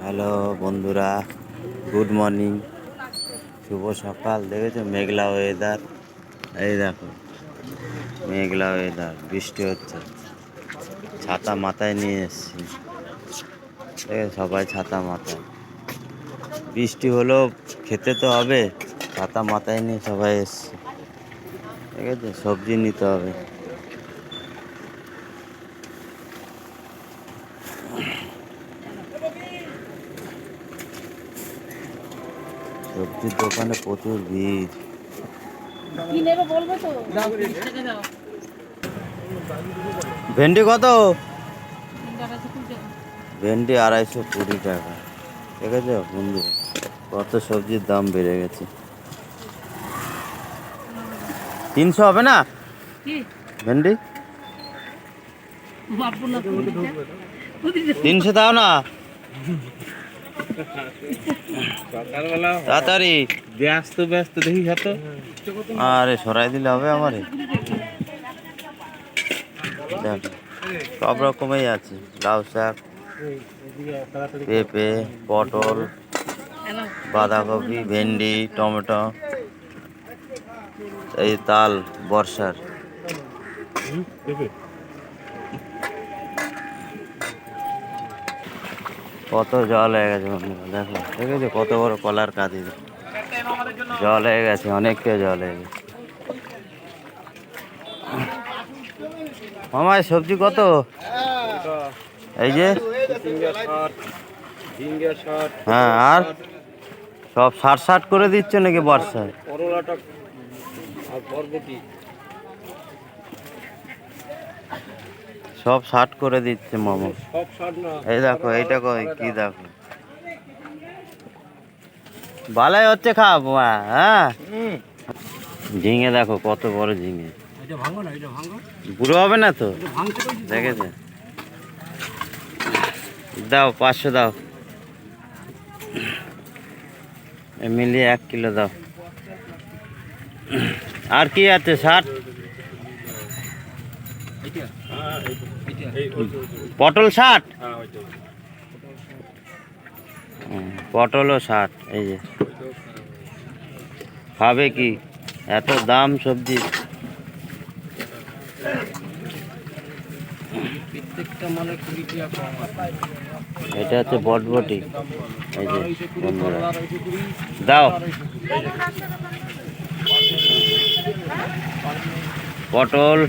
Hello বন্ধুরা, good morning, শুভ সকাল। দেখেছো মেঘলা ওয়েদার, এই দেখো মেঘলা ওয়েদার, বৃষ্টি হচ্ছে। ছাতা মাথায় নিয়ে এসছি, দেখে সবাই ছাতা মাথায়। বৃষ্টি হলো, খেতে তো হবে, ছাতা মাথায় নিয়ে সবাই এসছে। ঠিক আছে, সবজি নিতে হবে। সবজির দোকানে প্রচুর ভিড়। ভেন্ডি কত? ভেন্ডি 220 টাকা। ঠিক আছে বন্ধু, কত সবজির দাম বেড়ে গেছে। 300 হবে না ভেন্ডি? 300 দাও না তাড়াতাড়ি। ব্যস্ত ব্যস্ত দেখি হাত। আরে সরাই দিলে হবে আমারে। দেখো সব রকমই আছে, লাউ শাক, পেঁপে, পটল, বাঁধাকপি, ভেন্ডি, টমেটো, এই তাল বর্ষার। কত জল হয়ে গেছে বন্ধুরা, দেখো দেখেছো কত বড় কলার কাঁদি, জল হয়ে গেছে, অনেকটা জল হয়ে গেছে। মামা সবজি কত? এই যে হ্যাঁ, আর সব 60 করে দিচ্ছে নাকি বর্ষায়? সব 60 করে দিচ্ছে মামা। এই দেখো এইটা কি দেখো, ভালোই হচ্ছে, খাবো। হ্যাঁ, ঝিঙে দেখো কত বড় ঝিঙে, বুড়ো হবে না তো? দেখেছে, দাও 500 দাও, মিলিয়ে 1 কিলো দাও। আর কি আছে? 60। পটল 60, পটলও 60। এই যে খাবে কি, এত দাম সবজি। এটা হচ্ছে বটবটি। এই যে বন্ধুরা, দাও পটল,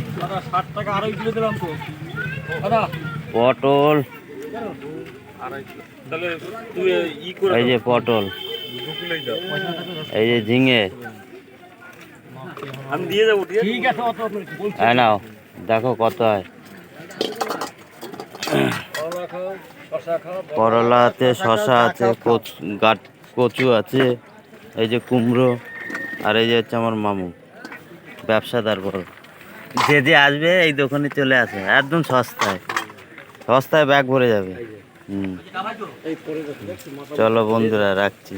পটল, এই যে পটল, এই যে ঝিঙে। আমি দিয়ে যাবো, ঠিক আছে। হ্যাঁ নাও, দেখো কত হয়। করলা আছে, শশা আছে, কচু আছে, এই যে কুমড়ো, আর এই যে হচ্ছে আমার মামু, ব্যবসাদার বড়। যে যে আসবে এই দোকানে চলে আসে, একদম সস্তায়, সস্তায় ব্যাগ ভরে যাবে। চলো বন্ধুরা, রাখছি।